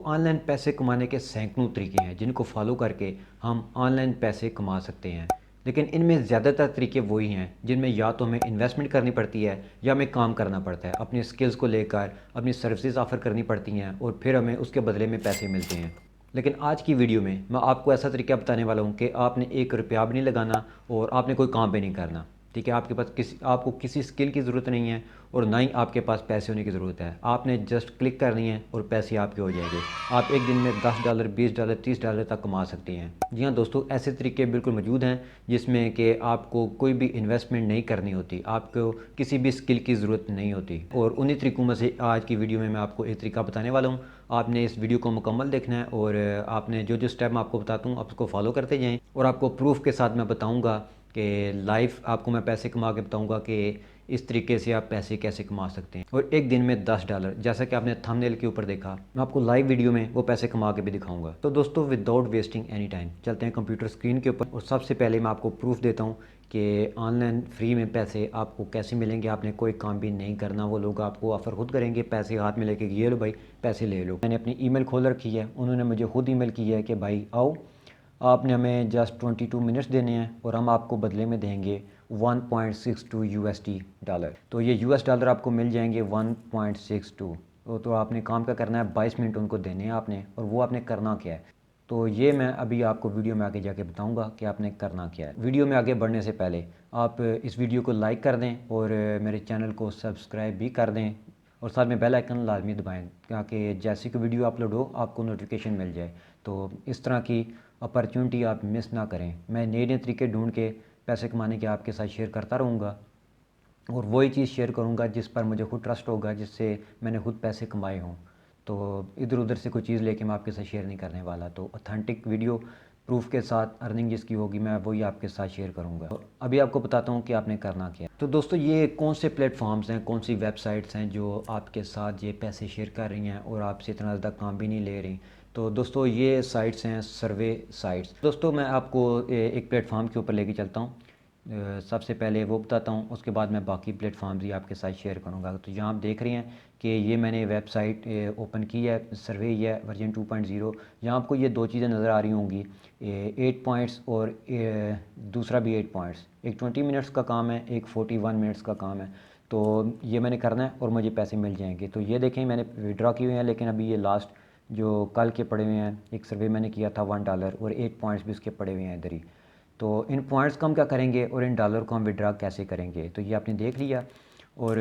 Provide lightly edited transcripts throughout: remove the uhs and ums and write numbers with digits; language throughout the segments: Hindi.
ऑनलाइन पैसे कमाने के सैकड़ों तरीके हैं जिनको फॉलो करके हम ऑनलाइन पैसे कमा सकते हैं। लेकिन इनमें ज़्यादातर तरीके वही हैं जिनमें या तो हमें इन्वेस्टमेंट करनी पड़ती है या हमें काम करना पड़ता है, अपनी स्किल्स को लेकर अपनी सर्विसेज ऑफ़र करनी पड़ती हैं और फिर हमें उसके बदले में पैसे मिलते हैं। लेकिन आज की वीडियो में मैं आपको ऐसा तरीका बताने वाला हूँ कि आपने 1 रुपया भी नहीं लगाना और आपने कोई काम भी नहीं करना। ठीक है, आपको किसी स्किल की ज़रूरत नहीं है और ना ही आपके पास पैसे होने की ज़रूरत है। आपने जस्ट क्लिक करनी है और पैसे आपके हो जाएंगे। आप एक दिन में $10, $20, $30 तक कमा सकते हैं। जी हाँ दोस्तों, ऐसे तरीके बिल्कुल मौजूद हैं जिसमें कि आपको कोई भी इन्वेस्टमेंट नहीं करनी होती, आपको किसी भी स्किल की ज़रूरत नहीं होती। और उन्हीं तरीकों में से आज की वीडियो में मैं आपको एक तरीका बताने वाला हूँ। आपने इस वीडियो को मुकम्मल देखना है और आपने जो जो स्टेप मैं आपको बताता हूँ आप उसको फॉलो करते जाएँ। और आपको प्रूफ के साथ मैं बताऊँगा कि लाइव आपको मैं पैसे कमा के बताऊंगा कि इस तरीके से आप पैसे कैसे कमा सकते हैं और एक दिन में $10, जैसा कि आपने थंबनेल के ऊपर देखा, मैं आपको लाइव वीडियो में वो पैसे कमा के भी दिखाऊंगा। तो दोस्तों, विदाउट वेस्टिंग एनी टाइम चलते हैं कंप्यूटर स्क्रीन के ऊपर और सबसे पहले मैं आपको प्रूफ देता हूँ कि ऑनलाइन फ्री में पैसे आपको कैसे मिलेंगे। आपने कोई काम भी नहीं करना, वो लोग आपको ऑफ़र खुद करेंगे, पैसे हाथ में लेके ये लो भाई पैसे ले लो। मैंने अपनी ईमेल खोल रखी है, उन्होंने मुझे खुद ईमेल की है कि भाई आओ, आपने हमें जस्ट 22 मिनट्स देने हैं और हम आपको बदले में देंगे 1.62 यूएसडी डॉलर। तो ये यूएस डॉलर आपको मिल जाएंगे 1.62। तो आपने काम क्या करना है, 22 मिनट उनको देने हैं आपने, और वो आपने करना क्या है तो ये मैं अभी आपको वीडियो में आगे जाके बताऊंगा कि आपने करना क्या है। वीडियो में आगे बढ़ने से पहले आप इस वीडियो को लाइक कर दें और मेरे चैनल को सब्सक्राइब भी कर दें और साथ में बेल आइकन लाजमी दबाएं ताकि जैसे कि वीडियो अपलोड हो आपको नोटिफिकेशन मिल जाए। तो इस तरह की अपॉर्चुनिटी आप मिस ना करें। मैं नए नए तरीके ढूंढ के पैसे कमाने के आपके साथ शेयर करता रहूँगा और वही चीज़ शेयर करूँगा जिस पर मुझे खुद ट्रस्ट होगा, जिससे मैंने खुद पैसे कमाए हों। तो इधर उधर से कोई चीज़ लेके मैं आपके साथ शेयर नहीं करने वाला। तो ऑथेंटिक वीडियो प्रूफ के साथ अर्निंग जिसकी होगी मैं वही आपके साथ शेयर करूँगा। तो अभी आपको बताता हूँ कि आपने करना क्या है। तो दोस्तों, ये कौन से प्लेटफॉर्म्स हैं, कौन सी वेबसाइट्स हैं जो आपके साथ ये पैसे शेयर कर रही हैं और आपसे इतना ज़्यादा काम भी नहीं ले रही। तो दोस्तों, ये साइट्स हैं सर्वे साइट्स। दोस्तों, मैं आपको एक प्लेटफॉर्म के ऊपर लेके चलता हूँ। सबसे पहले वो बताता हूँ, उसके बाद मैं बाकी प्लेटफॉर्म्स भी आपके साथ शेयर करूँगा। तो यहाँ आप देख रही हैं कि ये मैंने वेबसाइट ओपन की है, सर्वे ही है वर्जन 2.0। यहाँ आपको ये दो चीज़ें नज़र आ रही होंगी, 8 पॉइंट्स और दूसरा भी 8 पॉइंट्स। एक 20 मिनट्स का काम है, एक 41 मिनट्स का काम है। तो ये मैंने करना है और मुझे पैसे मिल जाएंगे। तो ये देखें, मैंने विड्रॉ किए हुए हैं, लेकिन अभी ये लास्ट जो कल के पड़े हुए हैं, एक सर्वे मैंने किया था $1 और 8 पॉइंट्स भी उसके पड़े हुए हैं इधर ही। तो इन पॉइंट्स को हम क्या करेंगे और इन डॉलर को हम विड्रा कैसे करेंगे, तो ये आपने देख लिया। और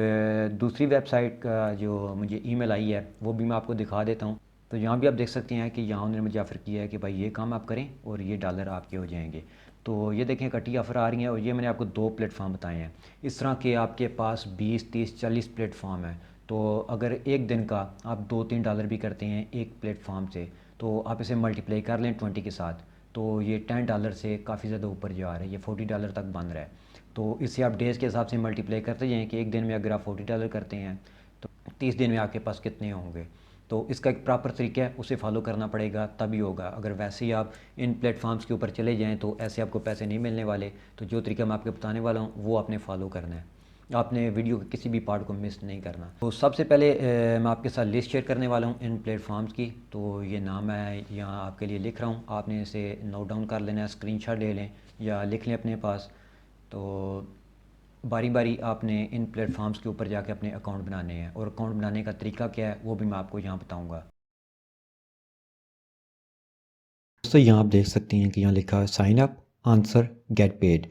दूसरी वेबसाइट का जो मुझे ईमेल आई है वो भी मैं आपको दिखा देता हूँ। तो यहाँ भी आप देख सकते हैं कि यहाँ उन्होंने मुझे ऑफ़र किया है कि भाई ये काम आप करें और ये डॉलर आपके हो जाएंगे। तो ये देखें, इकट्ठी ऑफ़र आ रही हैं और ये मैंने आपको 2 प्लेटफॉर्म बताए हैं। इस तरह के आपके पास 20, 30, 40 प्लेटफॉर्म हैं। तो अगर एक दिन का आप $2-3 भी करते हैं एक प्लेटफॉर्म से, तो आप इसे मल्टीप्लाई कर लें 20 के साथ, तो ये $10 से काफ़ी ज़्यादा ऊपर जा रहा है, ये $40 तक बन रहा है। तो इससे आप डेज़ के हिसाब से मल्टीप्लाई करते जाएँ कि एक दिन में अगर आप $40 करते हैं तो 30 दिन में आपके पास कितने होंगे। तो इसका एक प्रॉपर तरीका है, उसे फॉलो करना पड़ेगा तभी होगा। अगर वैसे ही आप इन प्लेटफॉर्म्स के ऊपर चले जाएँ तो ऐसे आपको पैसे नहीं मिलने वाले। तो जो तरीका मैं आपको बताने वाला हूँ वो आपने फॉलो करना है, आपने वीडियो के किसी भी पार्ट को मिस नहीं करना। तो सबसे पहले मैं आपके साथ लिस्ट शेयर करने वाला हूँ इन प्लेटफॉर्म्स की। तो ये नाम मैं यहाँ आपके लिए लिख रहा हूँ, आपने इसे नोट डाउन कर लेना है, स्क्रीनशॉट ले लें या लिख लें अपने पास। तो बारी बारी आपने इन प्लेटफॉर्म्स के ऊपर जाके अपने अकाउंट बनाने हैं और अकाउंट बनाने का तरीका क्या है वो भी मैं आपको यहाँ बताऊँगा। दोस्तों, यहाँ आप देख सकते हैं कि यहाँ लिखा है sign up, answer, get paid.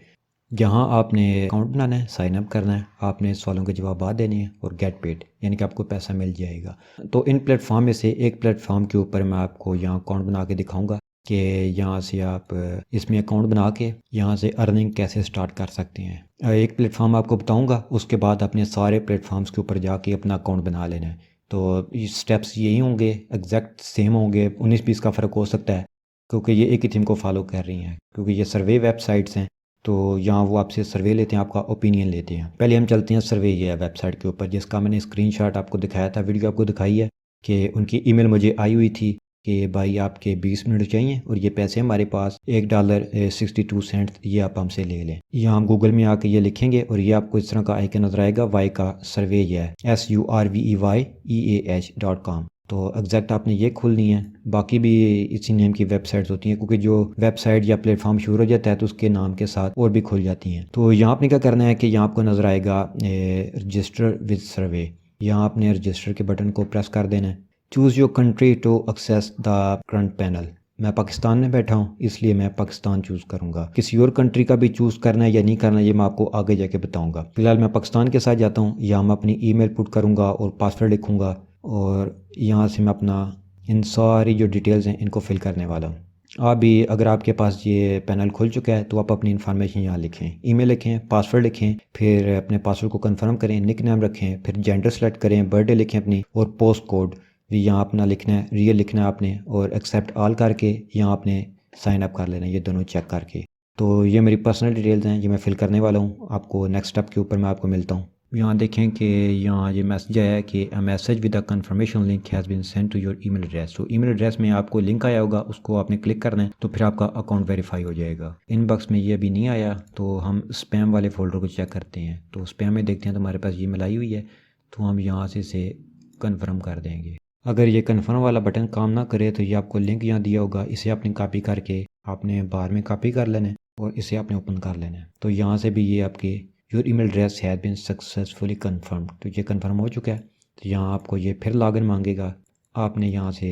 यहाँ आपने अकाउंट बनाना है, साइन अप करना है, आपने सवालों के जवाब देने हैं और गेट पेड यानी कि आपको पैसा मिल जाएगा। तो इन प्लेटफॉर्म में से एक प्लेटफॉर्म के ऊपर मैं आपको यहाँ अकाउंट बना के दिखाऊंगा कि यहाँ से आप इसमें अकाउंट बना के यहाँ से अर्निंग कैसे स्टार्ट कर सकते हैं। एक प्लेटफॉर्म आपको बताऊँगा, उसके बाद अपने सारे प्लेटफॉर्म्स के ऊपर जाके अपना अकाउंट बना लेना है। तो ये स्टेप्स यही होंगे, एग्जैक्ट सेम होंगे, 19-20 का फ़र्क हो सकता है क्योंकि ये एक ही थीम को फॉलो कर रही हैं, क्योंकि ये सर्वे वेबसाइट्स हैं। तो यहाँ वो आपसे सर्वे लेते हैं, आपका ओपिनियन लेते हैं। पहले हम चलते हैं सर्वे ये वेबसाइट के ऊपर, जिसका मैंने स्क्रीनशॉट आपको दिखाया था, वीडियो आपको दिखाई है कि उनकी ईमेल मुझे आई हुई थी कि भाई आपके 20 मिनट चाहिए और ये पैसे हमारे पास $1.62 ये आप हमसे ले लें। यहाँ हम गूगल में आके ये लिखेंगे और ये आपको इस तरह का आइकन नजर आएगा, वाई का सर्वे ये है, SURVEYEAH.com। तो एग्जैक्ट आपने ये खोलनी है। बाकी भी इसी नेम की वेबसाइट्स होती हैं, क्योंकि जो वेबसाइट या प्लेटफॉर्म शुरू हो जाता है तो उसके नाम के साथ और भी खुल जाती हैं। तो यहाँ आपने क्या करना है कि यहाँ आपको नज़र आएगा रजिस्टर विद सर्वे। यहाँ आपने रजिस्टर के बटन को प्रेस कर देना है। Choose your country to access the current panel. मैं पाकिस्तान में बैठा हूँ, इसलिए मैं पाकिस्तान चूज़ करूँगा। किसी और कंट्री का भी चूज़ करना है या नहीं करना, ये मैं आपको आगे जाके बताऊँगा। फिलहाल मैं पाकिस्तान के साथ जाता हूँ। यहाँ मैं अपनी ईमेल पुट करूँगा और पासवर्ड लिखूँगा, और यहाँ से मैं अपना इन सारी जो डिटेल्स हैं इनको फिल करने वाला हूँ। आप भी अगर आपके पास ये पैनल खुल चुका है तो आप अपनी इन्फॉर्मेशन यहाँ लिखें, ईमेल लिखें, पासवर्ड लिखें, फिर अपने पासवर्ड को कंफर्म करें, निक नेम रखें, फिर जेंडर सेलेक्ट करें, बर्थडे लिखें अपनी, और पोस्ट कोड भी यहाँ अपना लिखना है, रियल लिखना है आपने, और एक्सेप्ट ऑल करके यहाँ आपने साइन अप कर लेना है, ये दोनों चेक करके। तो ये मेरी पर्सनल डिटेल्स हैं, ये मैं फिल करने वाला हूँ। आपको नेक्स्ट स्टेप के ऊपर मैं आपको मिलता हूँ। यहाँ देखें कि यहाँ ये मैसेज आया है कि a message with a confirmation link has been send to your email address. तो ईमेल एड्रेस में आपको लिंक आया होगा, उसको आपने क्लिक करना है, तो फिर आपका अकाउंट वेरीफाई हो जाएगा। इनबॉक्स में ये अभी नहीं आया, तो हम स्पैम वाले फोल्डर को चेक करते हैं। तो स्पैम में देखते हैं तो हमारे पास ये ईमेल आई हुई है, तो हम यहाँ से इसे कन्फर्म कर देंगे। अगर ये कन्फर्म वाला बटन काम ना करे तो ये आपको लिंक यहाँ दिया होगा, इसे आपने कॉपी करके आपने बाहर में कॉपी कर लेना है और इसे आपने ओपन कर लेना है। तो यहाँ से भी ये आपके your email address has been successfully confirm, तो ये कन्फर्म हो चुका है। तो यहाँ आपको ये फिर लॉगिन मांगेगा, आपने यहाँ से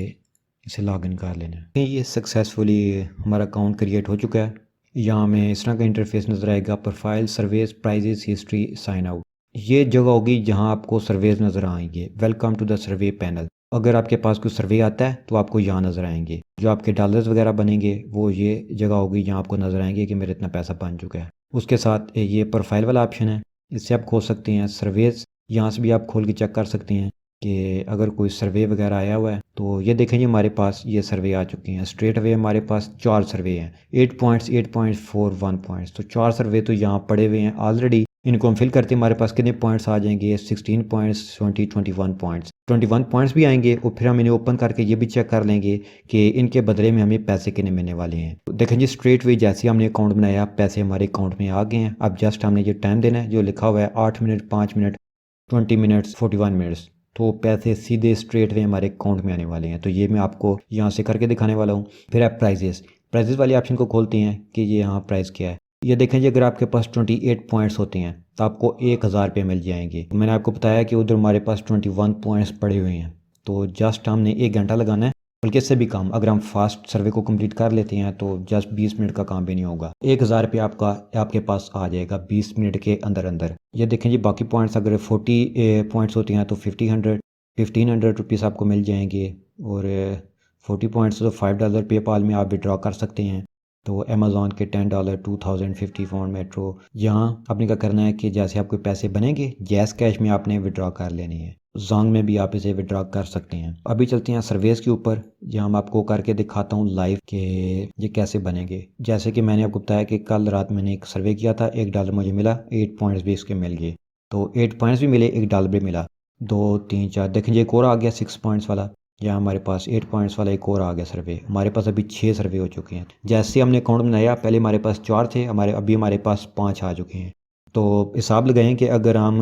इसे लॉगिन कर लेना है। ये सक्सेसफुली हमारा अकाउंट क्रिएट हो चुका है। यहाँ हमें इस तरह का इंटरफेस नज़र आएगा, profile, surveys, prizes, history, sign out. ये जगह होगी जहाँ आपको सर्वेज नज़र आएंगे। Welcome to the survey panel. अगर आपके पास कोई सर्वे आता है तो आपको यहाँ नज़र आएंगे। जो आपके डॉलर्स वगैरह बनेंगे वो ये जगह होगी जहाँ आपको नज़र आएंगे कि मेरा इतना पैसा बन चुका है। उसके साथ ये प्रोफाइल वाला ऑप्शन है, इससे आप खोल सकते हैं। सर्वेज, यहाँ से भी आप खोल के चेक कर सकते हैं कि अगर कोई सर्वे वगैरह आया हुआ है। तो ये देखें जी, हमारे पास ये सर्वे आ चुके हैं। स्ट्रेट अवे हमारे पास 4 सर्वे हैं, 8 पॉइंट्स, 8 पॉइंट्स, 4, 1 पॉइंट्स। तो 4 सर्वे तो यहाँ पड़े हुए हैं ऑलरेडी। इनको हम फिल करते हैं, हमारे पास कितने पॉइंट्स आ जाएंगे? 16 पॉइंट्स, 20, 21 पॉइंट्स। 21 पॉइंट्स भी आएंगे, और फिर हम इन्हें ओपन करके ये भी चेक कर लेंगे कि इनके बदले में हमें पैसे कितने मिलने वाले हैं। तो देखें जी, स्ट्रेट वे जैसे हमने अकाउंट बनाया, पैसे हमारे अकाउंट में आ गए हैं। अब जस्ट हमने ये टाइम देना है, जो लिखा हुआ है 8 मिनट, 5 मिनट, 20 मिनट्स, 41 मिनट्स। तो पैसे सीधे स्ट्रेट वे हमारे अकाउंट में आने वाले हैं। तो ये मैं आपको यहाँ से करके दिखाने वाला हूँ। फिर आप प्राइजेस वाले ऑप्शन को खोलते हैं कि ये यहाँ प्राइस क्या है। ये देखें जी, अगर आपके पास 28 पॉइंट्स होते हैं तो आपको 1000 रुपये मिल जाएंगे। मैंने आपको बताया कि उधर हमारे पास 21 पॉइंट्स पड़े हुए हैं। तो जस्ट हमने 1 घंटा लगाना है, बल्कि इससे भी कम। अगर हम फास्ट सर्वे को कंप्लीट कर लेते हैं तो जस्ट 20 मिनट का काम भी नहीं होगा। 1000 रुपये आपके पास आ जाएगा 20 मिनट के अंदर अंदर। ये देखें जी, बाकी पॉइंट्स अगर 40 पॉइंट्स होते हैं तो 1500 रुपीज़ आपको मिल जाएंगे, और 40 पॉइंट्स तो $5 पेपाल में आप विड्रॉ कर सकते हैं। तो अमेज़ॉन के $10, 2050 फ़ोन मेट्रो। यहाँ आपने क्या करना है कि जैसे आपके पैसे बनेंगे, जैस कैश में आपने विड्रॉ कर लेने हैं। जोंग में भी आप इसे विड्रॉ कर सकते हैं। अभी चलते हैं सर्वेस के ऊपर, जहाँ मैं आपको करके दिखाता हूँ लाइव कि ये कैसे बनेंगे। जैसे कि मैंने आपको बताया कि कल रात मैंने एक सर्वे किया था, $1 मुझे मिला, 8 पॉइंट्स भी इसके मिल गए। तो 8 पॉइंट्स भी मिले, $1 भी मिला। 2, 3, 4 देखें, एक और आ गया 6 पॉइंट्स वाला। यहाँ हमारे पास 8 पॉइंट्स वाला एक और आ गया सर्वे। हमारे पास अभी 6 सर्वे हो चुके हैं। जैसे हमने अकाउंट बनाया, पहले हमारे पास 4 थे, अभी हमारे पास 5 आ चुके हैं। तो हिसाब लगाएं कि अगर हम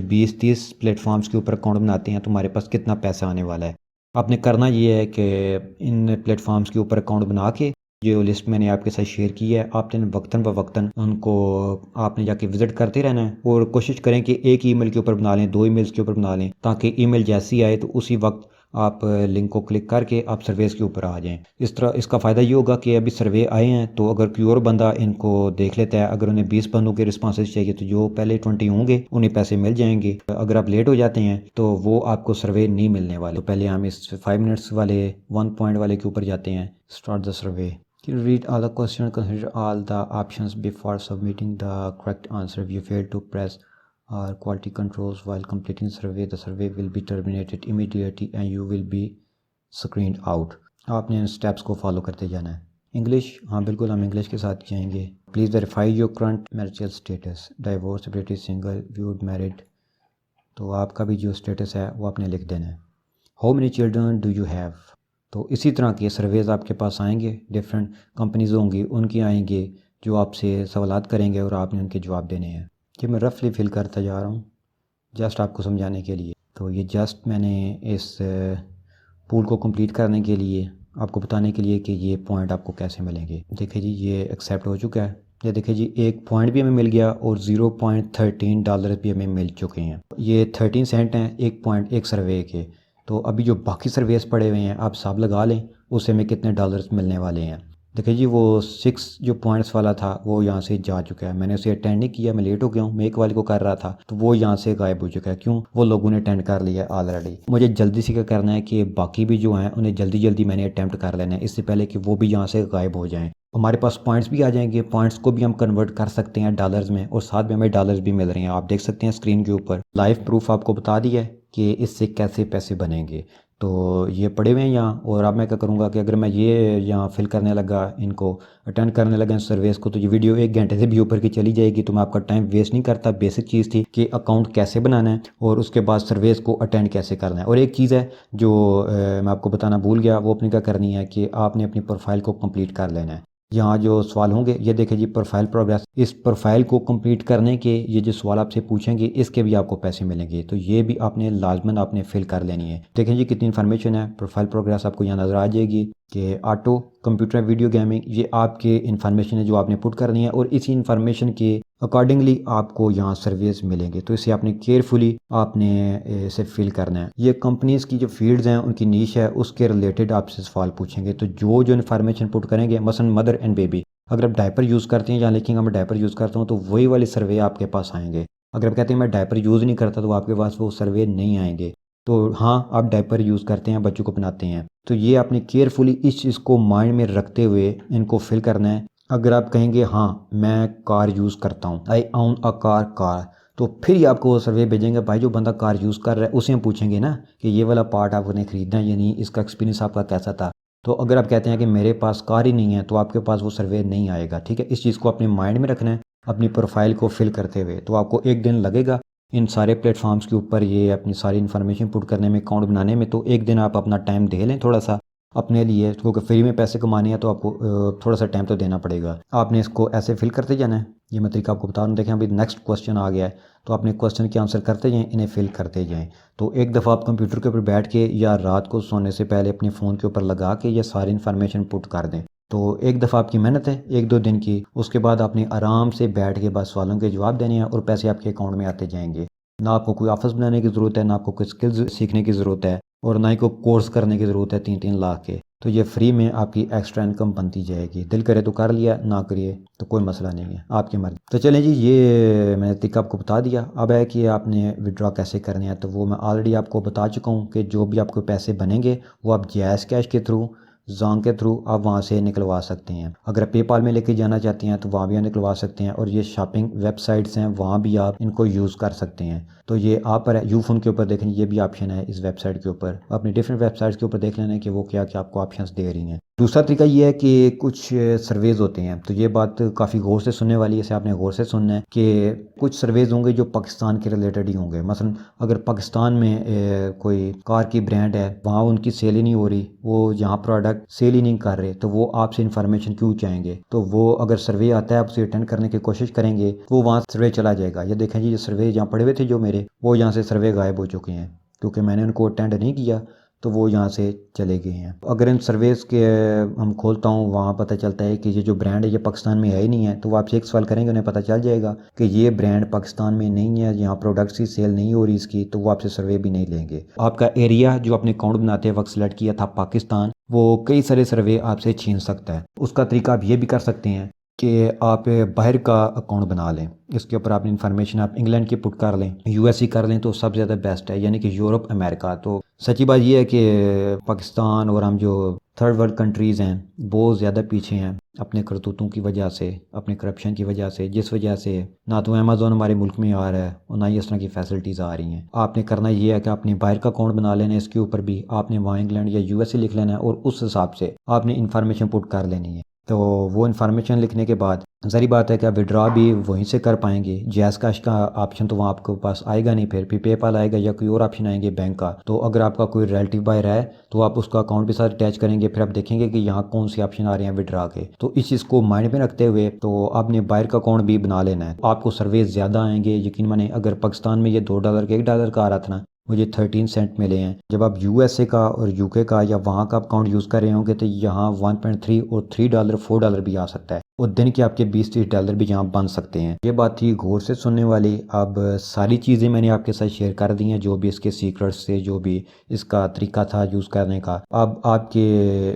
20-30 प्लेटफॉर्म्स के ऊपर अकाउंट बनाते हैं तो हमारे पास कितना पैसा आने वाला है। आपने करना ये है कि इन प्लेटफॉर्म्स के ऊपर अकाउंट बना के, जो लिस्ट मैंने आपके साथ शेयर की है, आपने वक्तन ब वक्तन उनको आपने जाके विज़िट करते रहना है। और कोशिश करें कि एक ईमेल के ऊपर बना लें, 2 ईमेल्स के ऊपर बना लें, ताकि ईमेल जैसी आए तो उसी वक्त आप लिंक को क्लिक करके आप सर्वेस के ऊपर आ जाएं। इस तरह इसका फ़ायदा ये होगा कि अभी सर्वे आए हैं, तो अगर कोई और बंदा इनको देख लेता है, अगर उन्हें 20 बंदों के रिस्पॉन्सेज चाहिए तो जो पहले 20 होंगे उन्हें पैसे मिल जाएंगे। अगर आप लेट हो जाते हैं तो वो आपको सर्वे नहीं मिलने वाले। तो पहले हम इस 5 मिनट्स वाले 1 पॉइंट वाले के ऊपर जाते हैं। Start the survey. Read all the questions, consider all the options before submitting the correct answer. If you fail to press or quality controls while completing survey, the survey will be terminated immediately and you will be screened out. आपने इन स्टेप्स को फॉलो करते जाना है। इंग्लिश, हाँ बिल्कुल हम इंग्लिश के साथ जाएंगे। Please verify your current marital status, divorce, separated, single, viewed, married. तो आपका भी जो स्टेटस है वो आपने लिख देना है। How many children do you have. तो इसी तरह के सर्वेज़ आपके पास आएंगे, डिफरेंट कंपनीज होंगी, उनकी आएंगे जो आपसे सवालात करेंगे और आपने उनके जवाब देने हैं। कि मैं रफली फिल करता जा रहा हूँ जस्ट आपको समझाने के लिए। तो ये जस्ट मैंने इस पूल को कंप्लीट करने के लिए आपको बताने के लिए कि ये पॉइंट आपको कैसे मिलेंगे। देखिए जी ये एक्सेप्ट हो चुका है। ये देखिए जी एक पॉइंट भी हमें मिल गया और $0.13 भी हमें मिल चुके हैं। ये 13 सेंट हैं एक पॉइंट एक सर्वे के। तो अभी जो बाकी सर्वेस पड़े हुए हैं आप सब लगा लें, उससे हमें कितने डॉलर्स मिलने वाले हैं। देखिए जी वो 6 जो पॉइंट्स वाला था वो यहाँ से जा चुका है। मैंने उसे अटेंड नहीं किया, मैं लेट हो गया हूँ, मैं एक वाले को कर रहा था तो वो यहाँ से गायब हो चुका है। क्यों? वो लोगों ने अटेंड कर लिया ऑलरेडी। मुझे जल्दी से क्या करना है कि बाकी भी जो हैं उन्हें जल्दी जल्दी मैंने अटैम्प्ट कर लेना है, इससे पहले कि वो भी यहाँ से गायब हो जाएँ। हमारे पास पॉइंट्स भी आ जाएंगे, पॉइंट्स को भी हम कन्वर्ट कर सकते हैं डॉलर्स में और साथ में हमें डॉलर्स भी मिल रहे हैं। आप देख सकते हैं स्क्रीन के ऊपर लाइव प्रूफ आपको बता दिया है कि इससे कैसे पैसे बनेंगे। तो ये पड़े हुए हैं यहाँ। और अब मैं क्या करूँगा कि अगर मैं ये यहाँ फिल करने लगा, इनको अटेंड करने लगा इस सर्विस को, तो ये वीडियो 1 घंटे से भी ऊपर की चली जाएगी। तो मैं आपका टाइम वेस्ट नहीं करता। बेसिक चीज़ थी कि अकाउंट कैसे बनाना है और उसके बाद सर्विस को अटेंड कैसे करना है। और एक चीज़ है जो मैं आपको बताना भूल गया, वो अपनी क्या करनी है कि आपने अपनी प्रोफाइल को कंप्लीट कर लेना है। यहाँ जो सवाल होंगे ये देखें जी प्रोफाइल प्रोग्रेस, इस प्रोफाइल को कंप्लीट करने के ये जो सवाल आपसे पूछेंगे इसके भी आपको पैसे मिलेंगे। तो ये भी आपने लाजमन आपने फिल कर लेनी है। देखें जी कितनी इन्फॉर्मेशन है। प्रोफाइल प्रोग्रेस आपको यहाँ नज़र आ जाएगी कि ऑटो कंप्यूटर वीडियो गेमिंग, ये आपके इन्फॉर्मेशन है जो आपने पुट करनी है और इसी इन्फॉर्मेशन के अकॉर्डिंगली आपको यहाँ सर्विस मिलेंगे। तो इसे आपने केयरफुली आपने इसे फिल करना है। ये कंपनीज़ की जो फील्ड्स हैं उनकी नीश है, उसके रिलेटेड आपसे सवाल पूछेंगे। तो जो जो इन्फॉर्मेशन पुट करेंगे, मसलन मदर एंड बेबी, अगर आप डायपर यूज़ करते हैं या लिखेंगे मैं डायपर यूज़ करता हूँ तो वही वाले सर्वे आपके पास आएंगे। अगर आप कहते हैं मैं डायपर यूज़ नहीं करता तो आपके पास वो सर्वे नहीं आएंगे। तो हाँ आप डायपर यूज़ करते हैं, बच्चों को पहनाते हैं, तो ये आपने केयरफुली इस चीज़ को माइंड में रखते हुए इनको फिल करना है। अगर आप कहेंगे हाँ मैं कार यूज़ करता हूँ, आई ओन अ कार, तो फिर ही आपको वो सर्वे भेजेंगे। भाई जो बंदा कार यूज़ कर रहा है उसे हम पूछेंगे ना कि ये वाला पार्ट आपने ख़रीदना है या नहीं, इसका एक्सपीरियंस आपका कैसा था। तो अगर आप कहते हैं कि मेरे पास कार ही नहीं है तो आपके पास वो सर्वे नहीं आएगा। ठीक है, इस चीज़ को अपने माइंड में रखना है अपनी प्रोफाइल को फिल करते हुए। तो आपको 1 दिन लगेगा इन सारे प्लेटफॉर्म्स के ऊपर ये अपनी सारी इन्फॉर्मेशन पुट करने में, अकाउंट बनाने में। तो 1 दिन आप अपना टाइम दे लें थोड़ा सा अपने लिए, क्योंकि फ्री में पैसे कमाने हैं तो आपको थोड़ा सा टाइम तो देना पड़ेगा। आपने इसको ऐसे फिल करते जाना है। ये मैं तरीका आपको बता रहा हूँ। देखें अभी नेक्स्ट क्वेश्चन आ गया है, तो आपने क्वेश्चन के आंसर करते जाएँ, इन्हें फिल करते जाएँ। तो एक दफ़ा आप कंप्यूटर के ऊपर बैठ के या रात को सोने से पहले अपने फ़ोन के ऊपर लगा के ये सारी इन्फॉर्मेशन पुट कर दें। तो एक दफ़ा आपकी मेहनत है 1-2 दिन की, उसके बाद आपने आराम से बैठ के बस सवालों के जवाब देने हैं और पैसे आपके अकाउंट में आते जाएंगे। ना आपको कोई ऑफिस बनाने की ज़रूरत है, ना आपको कोई स्किल्स सीखने की ज़रूरत है और ना ही कोई कोर्स करने की ज़रूरत है 3-3 लाख के। तो ये फ्री में आपकी एक्स्ट्रा इनकम बनती जाएगी। दिल करे तो कर लिया, ना करिए तो कोई मसला नहीं है, आपकी मर्ज़ी। तो चलें जी, ये मैंने तरीका आपको बता दिया। अब है कि आपने विड्रॉ कैसे करने हैं, तो वो मैं ऑलरेडी आपको बता चुका हूँ कि जो भी आपको पैसे बनेंगे वो आप जैज़ कैश के थ्रू, ज़ोंग के थ्रू आप वहाँ से निकलवा सकते हैं। अगर आप पेपाल में लेके जाना चाहते हैं तो वहाँ भी आप निकलवा सकते हैं। और ये शॉपिंग वेबसाइट्स हैं वहाँ भी आप इनको यूज़ कर सकते हैं। तो ये आप पर है। यूफोन के ऊपर देखें, ये भी ऑप्शन है इस वेबसाइट के ऊपर। अपनी डिफरेंट वेबसाइट्स के ऊपर देख लेना है कि वो क्या क्या आपको ऑप्शंस दे रही हैं। दूसरा तरीका ये है कि कुछ सर्वेज़ होते हैं, तो ये बात काफ़ी गौर से सुनने वाली है, इसे आपने गौर से सुनना है कि कुछ सर्वेज़ होंगे जो पाकिस्तान के रिलेटेड ही होंगे। मसलन अगर पाकिस्तान में कोई कार की ब्रांड है, वहाँ उनकी सेल ही नहीं हो रही, वो यहाँ प्रोडक्ट सेल ही नहीं कर रहे, तो वो आपसे इन्फॉर्मेशन क्यों चाहेंगे। तो वो अगर सर्वे आता है आप उसे अटेंड करने की कोशिश करेंगे, वो वहाँ सर्वे चला जाएगा। ये देखें जी, ये सर्वे यहाँ पड़े हुए थे जो मेरे, वो यहाँ से सर्वे गायब हो चुके हैं क्योंकि मैंने उनको अटेंड नहीं किया, तो वो यहाँ से चले गए हैं। अगर इन सर्वेस के हम खोलता हूँ, वहाँ पता चलता है कि ये जो ब्रांड है ये पाकिस्तान में है ही नहीं है। तो वो आपसे एक सवाल करेंगे, उन्हें पता चल जाएगा कि ये ब्रांड पाकिस्तान में नहीं है, यहाँ प्रोडक्ट्स की सेल नहीं हो रही इसकी, तो वो आपसे सर्वे भी नहीं लेंगे। आपका एरिया जो अपने अकाउंट बनाते वक्त सेलेक्ट किया था पाकिस्तान, वो कई सारे सर्वे आपसे छीन सकता है। उसका तरीका आप ये भी कर सकते हैं कि आप बाहर का अकाउंट बना लें। इसके ऊपर आपने इन्फॉर्मेशन आप इंग्लैंड की पुट कर लें, यूएसए कर लें तो सबसे ज़्यादा बेस्ट है, यानी कि यूरोप अमेरिका। तो सच्ची बात यह है कि पाकिस्तान और हम जो थर्ड वर्ल्ड कंट्रीज़ हैं बहुत ज़्यादा पीछे हैं अपने करतूतों की वजह से, अपने करप्शन की वजह से, जिस वजह से ना तो अमेज़ोन हमारे मुल्क में आ रहा है और ना ही इस तरह की फैसिलिटीज़ आ रही हैं। आपने करना ये है कि आपने बाहर का अकाउंट बना लेना है, इसके ऊपर भी आपने वहाँ इंग्लैंड या यूएसए लिख लेना है और उस हिसाब से आपने इन्फॉर्मेशन पुट कर लेनी है। तो वो इन्फॉर्मेशन लिखने के बाद ज़ाहिर बात है कि आप विड्रॉ भी वहीं से कर पाएंगे। जैज़ कैश का ऑप्शन तो वहाँ आपके पास आएगा नहीं, फिर पेपाल आएगा या कोई और ऑप्शन आएंगे बैंक का। तो अगर आपका कोई रिलेटिव बाहर है तो आप उसका अकाउंट भी साथ अटैच करेंगे, फिर आप देखेंगे कि यहाँ कौन से ऑप्शन आ रहे हैं विड्रॉ के। तो इस चीज़ को माइंड में रखते हुए तो आपने बाहर का अकाउंट भी बना लेना है। आपको सर्वे ज़्यादा आएंगे, यकीन माने। अगर पाकिस्तान में ये $2 के $1 का आ रहा था ना, मुझे 13 सेंट मिले हैं। जब आप यूएसए का और यूके का या वहाँ का अकाउंट यूज़ कर रहे होंगे तो यहाँ 1.3 और $3 $4 भी आ सकता है और दिन के आपके 20-30 डॉलर भी यहाँ बन सकते हैं। ये बात थी गौर से सुनने वाली। अब सारी चीज़ें मैंने आपके साथ शेयर कर दी हैं, जो भी इसके सीक्रेट्स थे, जो भी इसका तरीका था यूज़ करने का। अब आपकी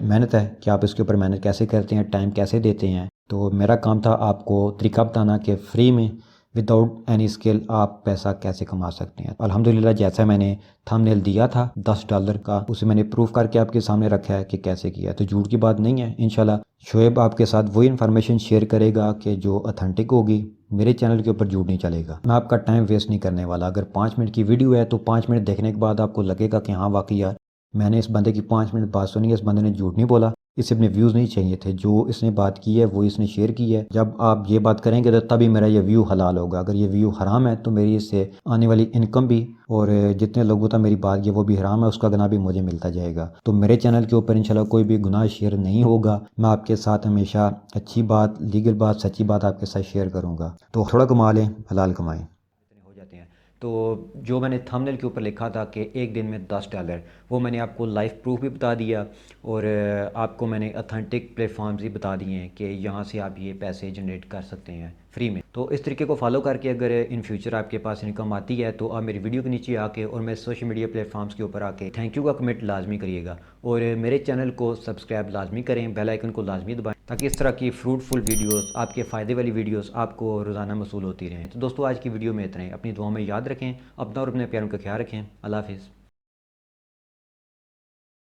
मेहनत है कि आप इसके ऊपर मेहनत कैसे करते हैं, टाइम कैसे देते हैं। तो मेरा काम था आपको तरीका बताना कि फ्री में विदाउट एनी स्किल आप पैसा कैसे कमा सकते हैं। अल्हम्दुलिल्लाह जैसा मैंने थंबनेल दिया था $10 का, उसे मैंने प्रूफ करके आपके सामने रखा है कि कैसे किया। तो झूठ की बात नहीं है। इंशाल्लाह शोएब आपके साथ वही इन्फॉर्मेशन शेयर करेगा कि जो ऑथेंटिक होगी। मेरे चैनल के ऊपर झूठ नहीं चलेगा। मैं आपका टाइम वेस्ट नहीं करने वाला। अगर 5 मिनट की वीडियो है तो 5 मिनट देखने के बाद आपको लगेगा कि हाँ वाकई यार मैंने इस बंदे की 5 मिनट बात सुनी है, इस बंदे ने झूठ नहीं बोला, इसे अपने व्यूज़ नहीं चाहिए थे, जो इसने बात की है वो इसने शेयर की है। जब आप ये बात करेंगे तो तभी मेरा ये व्यू हलाल होगा। अगर ये व्यू हराम है तो मेरी इससे आने वाली इनकम भी और जितने लोगों तक मेरी बात की वो भी हराम है, उसका गुनाह भी मुझे मिलता जाएगा। तो मेरे चैनल के ऊपर इंशाल्लाह कोई भी गुनाह शेयर नहीं होगा। मैं आपके साथ हमेशा अच्छी बात, लीगल बात, सच्ची बात आपके साथ शेयर करूँगा। तो थोड़ा कमा लें, हलाल कमाएँ। हो जाते हैं। तो जो मैंने थंबनेल के ऊपर लिखा था कि एक दिन में $10, वो मैंने आपको लाइव प्रूफ भी बता दिया और आपको मैंने ऑथेंटिक प्लेटफॉर्म्स भी बता दिए हैं कि यहाँ से आप ये पैसे जनरेट कर सकते हैं फ्री में। तो इस तरीके को फॉलो करके अगर इन फ्यूचर आपके पास इनकम आती है तो आप मेरी वीडियो के नीचे आके और मेरे सोशल मीडिया प्लेटफॉर्म्स के ऊपर आके थैंक यू का कमेंट लाजमी करिएगा और मेरे चैनल को सब्सक्राइब लाजमी करें, बेल आइकन को लाजमी दबाएं ताकि इस तरह की फ्रूटफुल वीडियोस, आपके फ़ायदे वाली वीडियोस आपको रोज़ाना मसूल होती रहें। तो दोस्तों आज की वीडियो में इतना ही। अपनी दुआ में याद रखें, अपना और अपने प्यारों का ख्याल रखें। अल्लाह हाफिज़।